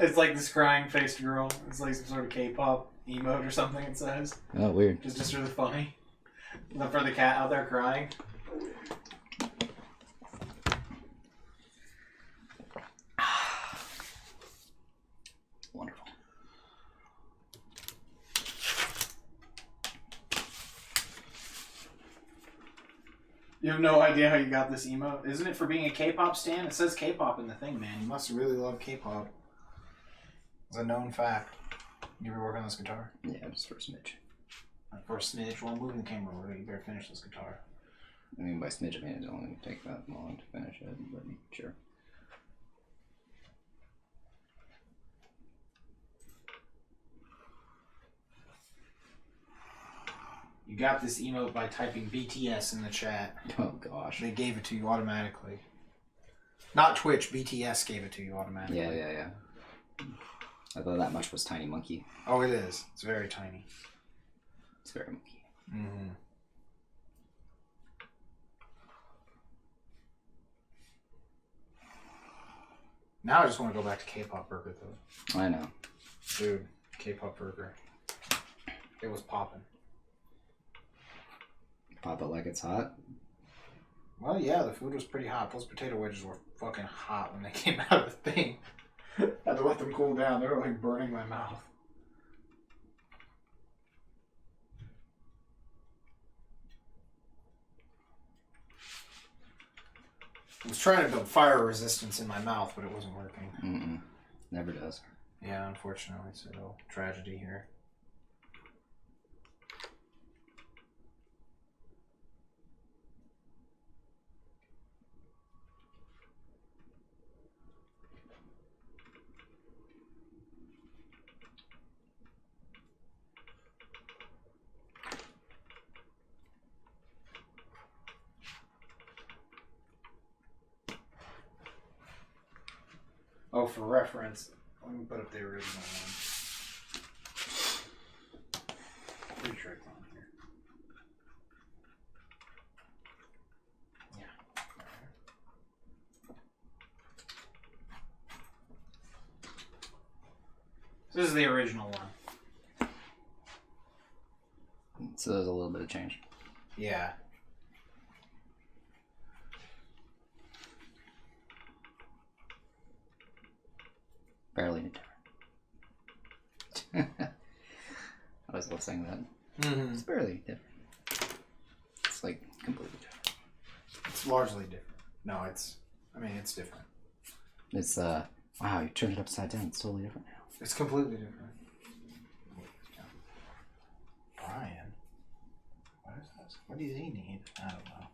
It's like this crying faced girl. It's like some sort of K-pop emote or something, it says. Oh, weird. It's just really funny. For the cat out there crying. Wonderful. You have no idea how you got this emote. Isn't it for being a K-pop stan? It says K-pop in the thing, man. You must really love K-pop. It's a known fact. You ever work on this guitar? Yeah, just for a smidge. For a smidge, well, I'm moving the camera over. You better finish this guitar. I mean, by smidge, I mean it only take that long to finish it, but sure. You got this emote by typing BTS in the chat. Oh, gosh. They gave it to you automatically. Not Twitch, BTS gave it to you automatically. Yeah. I thought that much was Tiny Monkey. Oh, it is. It's very tiny. It's very monkey. Mm-hmm. Now I just want to go back to K-pop burger, though. I know. Dude, K-pop burger. It was popping. Pop it like it's hot. Well, yeah, the food was pretty hot. Those potato wedges were fucking hot when they came out of the thing. Had to let them cool down. They were like burning my mouth. I was trying to build fire resistance in my mouth, but it wasn't working. Mm-mm. Never does. Yeah, unfortunately, so tragedy here. Oh, for reference, let me put up the original one. Pretty sure it's on here. Yeah. This is the original one. So there's a little bit of change. Yeah. Barely different. I always love saying that. Mm-hmm. It's barely different. It's like completely different. It's largely different. No, it's different. It's wow, you turned it upside down. It's totally different now. It's completely different. Brian? What is this? What does he need? I don't know.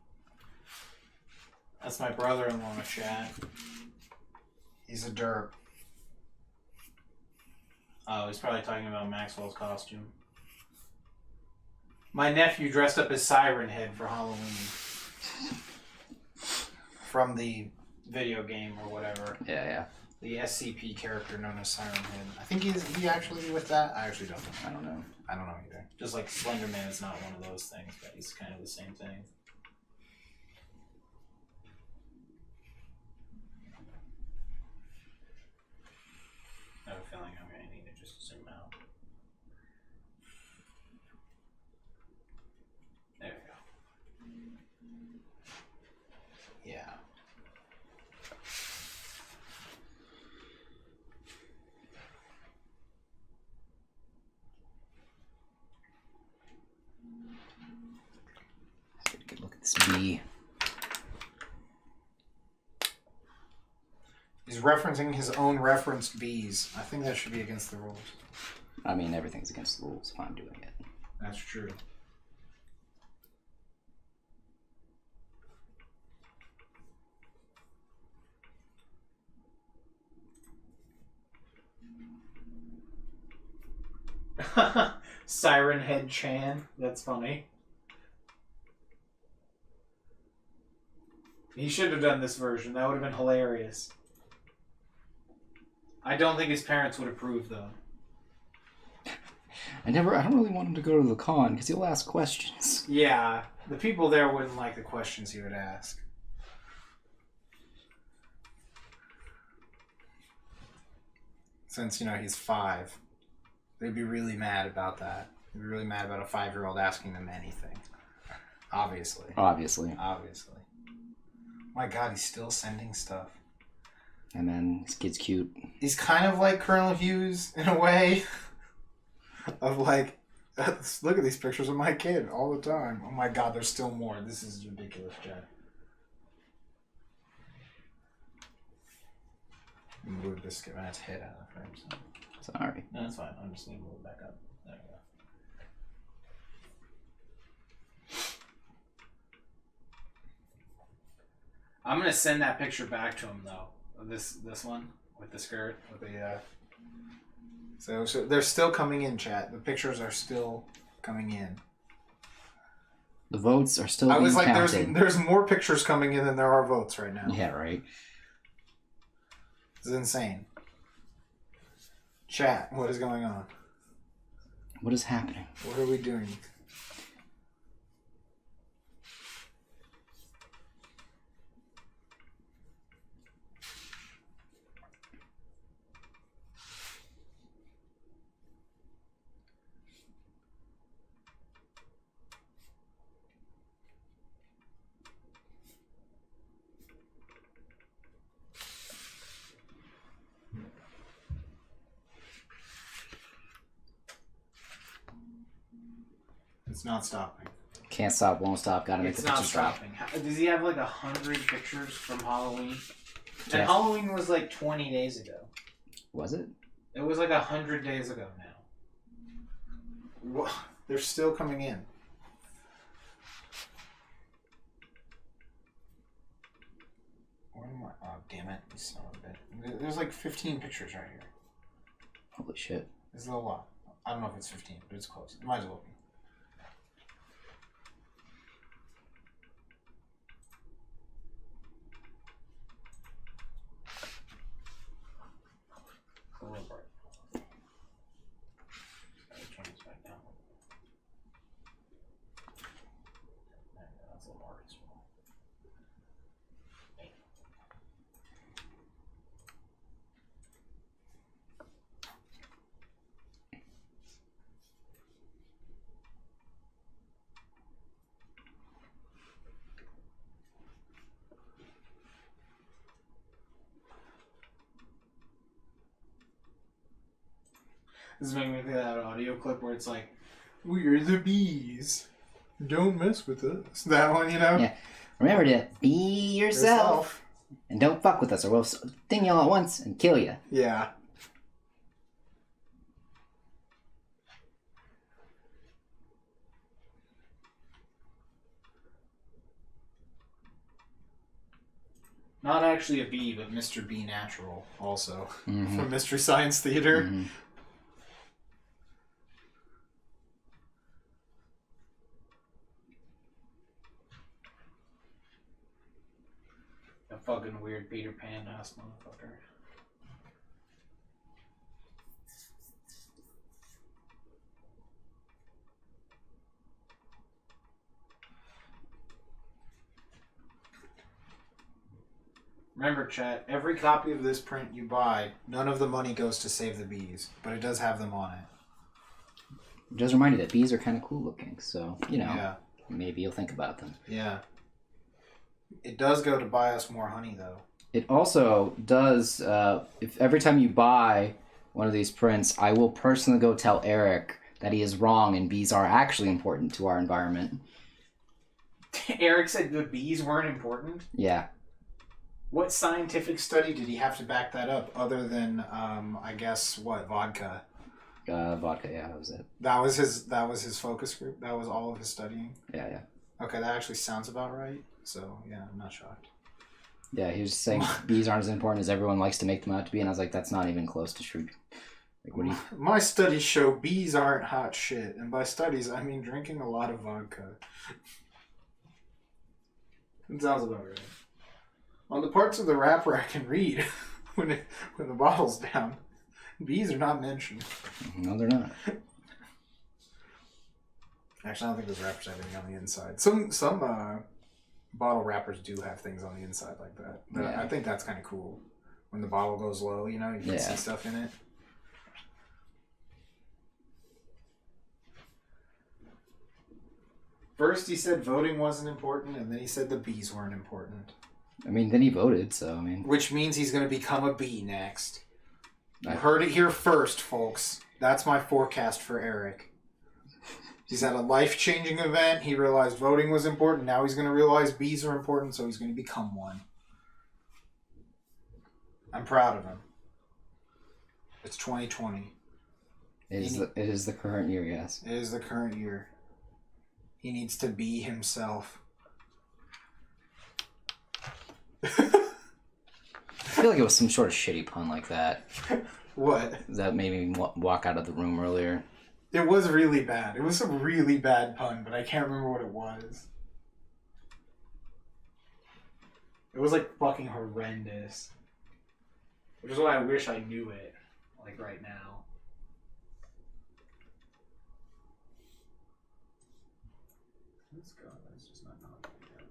That's my brother-in-law, Chad. He's a derp. Oh, he's probably talking about Maxwell's costume. My nephew dressed up as Siren Head for Halloween. From the video game or whatever. Yeah. The SCP character known as Siren Head. I think he actually with that? I actually don't know. I don't know. I don't know either. Just like Slenderman is not one of those things, but he's kind of the same thing. I have a feeling I'm going to need to just zoom out. There we go. Yeah. Let's get a good look at this bee. He's referencing his own referenced bees. I think that should be against the rules. I mean, everything's against the rules if I'm doing it. That's true. Siren Head Chan. That's funny. He should have done this version. That would have been hilarious. I don't think his parents would approve, though. I don't really want him to go to the con because he'll ask questions. Yeah, the people there wouldn't like the questions he would ask. Since, he's 5. They'd be really mad about that. They'd be really mad about a 5-year-old asking them anything. Obviously. Obviously. My God, he's still sending stuff. And then this kid's cute. He's kind of like Colonel Hughes in a way. Of like, look at these pictures of my kid all the time. Oh my God, there's still more. This is ridiculous, Chad. Move this, get Matt's head out of the frame. So. Sorry. No, that's fine. I'm just going to move it back up. There we go. I'm going to send that picture back to him, though. Of this one with the skirt. With the, So they're still coming in, chat. The pictures are still coming in. The votes are still I was being like, counted. there's more pictures coming in than there are votes right now. Yeah, right. This is insane. Chat, what is going on? What is happening? What are we doing? It's not stopping. Can't stop, won't stop. Gotta make It's the not pictures drop. stopping. Does he have like 100 pictures from Halloween? And Yeah. Halloween was like 20 days ago. Was it? It was like 100 days ago now. What? They're still coming in. Where am I? Oh, damn it. You son of a bitch. There's like 15 pictures right here. Holy shit. There's a lot. I don't know if it's 15, but it's close. It might as well be. A little bright. Turn this back down. That's a little hard as well. This is making me think of that audio clip where it's like, We're the bees. Don't mess with us. That one, you know? Yeah. Remember to be yourself. And don't fuck with us or we'll sting you all at once and kill you. Yeah. Not actually a bee, but Mr. B Natural, also. Mhm. From Mystery Science Theater. Mhm. a fucking weird Peter Pan ass motherfucker. Remember, chat, every copy of this print you buy, none of the money goes to save the bees, but it does have them on it. It does remind you that bees are kind of cool looking, so, you know, Yeah. maybe you'll think about them. Yeah. It does go to buy us more honey, though. It also does, if every time you buy one of these prints, I will personally go tell Eric that he is wrong and bees are actually important to our environment. Eric said the bees weren't important? Yeah. What scientific study did he have to back that up, other than, I guess, what, vodka? Vodka, yeah, that was it. That was his focus group? That was all of his studying? Yeah, yeah. Okay, that actually sounds about right. So, yeah, I'm not shocked. Yeah, he was just saying bees aren't as important as everyone likes to make them out to be, and I was like, that's not even close to true. Like, what do you... My studies show bees aren't hot shit, and by studies, I mean drinking a lot of vodka. It sounds about right. On the parts of the wrapper I can read, when the bottle's down, bees are not mentioned. No, they're not. Actually, I don't think those wrappers have anything on the inside. Some bottle wrappers do have things on the inside like that. But Yeah. I think that's kind of cool. When the bottle goes low, you know, you can see stuff in it. First he said voting wasn't important, and then he said the bees weren't important. I mean, then he voted, so, I mean... Which means he's going to become a bee next. You I- heard it here first, folks. That's my forecast for Eric. He's at a life-changing event. He realized voting was important. Now he's going to realize bees are important, so he's going to become one. I'm proud of him. It's 2020. It is the current year, yes. It is the current year. He needs to be himself. I feel like it was some sort of shitty pun like that. What? That made me walk out of the room earlier. It was really bad. It was a really bad pun, but I can't remember what it was. It was like fucking horrendous. Which is why I wish I knew it. Like right now. Let's go. That's just not knocking it down.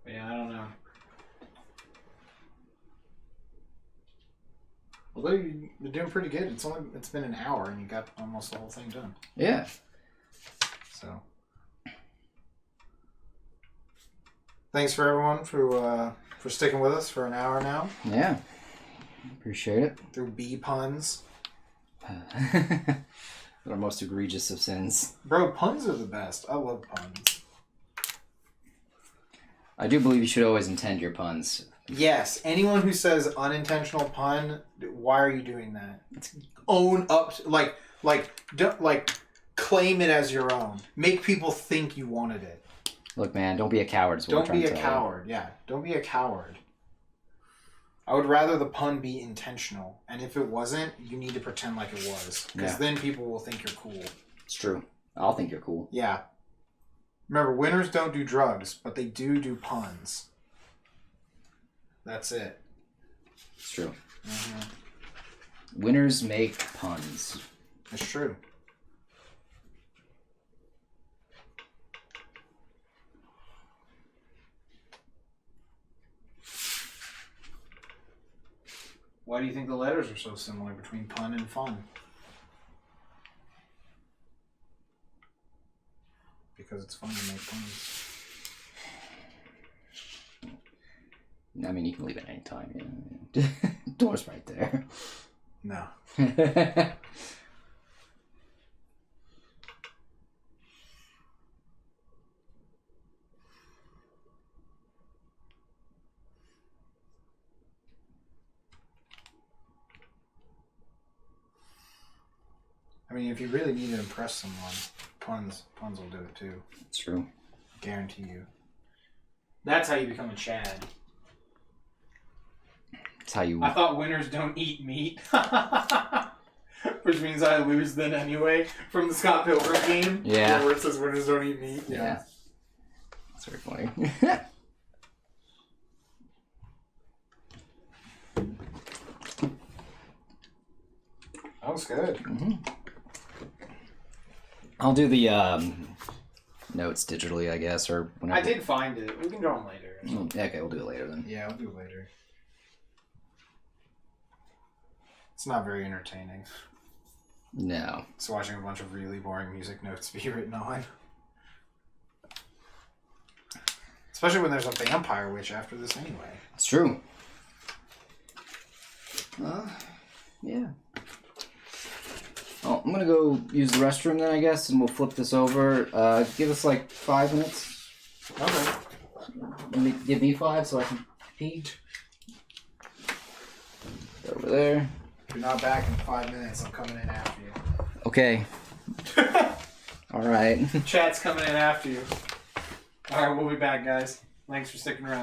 Yeah, I don't know. Although you're doing pretty good. It's been an hour and you got almost the whole thing done. Yeah. So Thanks for everyone for sticking with us for an hour now Yeah. Appreciate it. through bee puns. Our most egregious of sins. Bro, puns are the best. I love puns. I do believe you should always intend your puns. Yes, anyone who says unintentional pun, why are you doing that? Own up, don't claim it as your own. Make people think you wanted it. Look, man, don't be a coward. Is what Don't we're be trying a to tell you. coward. Yeah, don't be a coward. I would rather the pun be intentional, and if it wasn't, you need to pretend like it was, because then people will think you're cool. It's true. I'll think you're cool. Yeah. Remember, winners don't do drugs, but they do puns. That's it. It's true. Mm-hmm. Winners make puns. It's true. Why do you think the letters are so similar between pun and fun? Because it's fun to make puns. I mean, you can leave at any time. Yeah. Door's right there. No. I mean, if you really need to impress someone, puns will do it too. It's true. Guarantee you. That's how you become a Chad. It's how you. I thought winners don't eat meat. Which means I lose then anyway from the Scott Pilgrim game. Yeah. Where it says winners don't eat meat. Yeah. That's very funny. That was good. Mm-hmm. I'll do the notes digitally, I guess, or whenever. I did find it. We can draw them later. Okay, we'll do it later then. Yeah, we'll do it later. It's not very entertaining. No. It's watching a bunch of really boring music notes be written on. Especially when there's a vampire witch after this anyway. It's true. Yeah. Oh, I'm gonna go use the restroom then, I guess, and we'll flip this over. Give us like 5 minutes. Okay. Give me 5 so I can pee. Over there. If you're not back in 5 minutes, I'm coming in after you. Okay. All right. Chat's coming in after you. Alright, we'll be back, guys. Thanks for sticking around.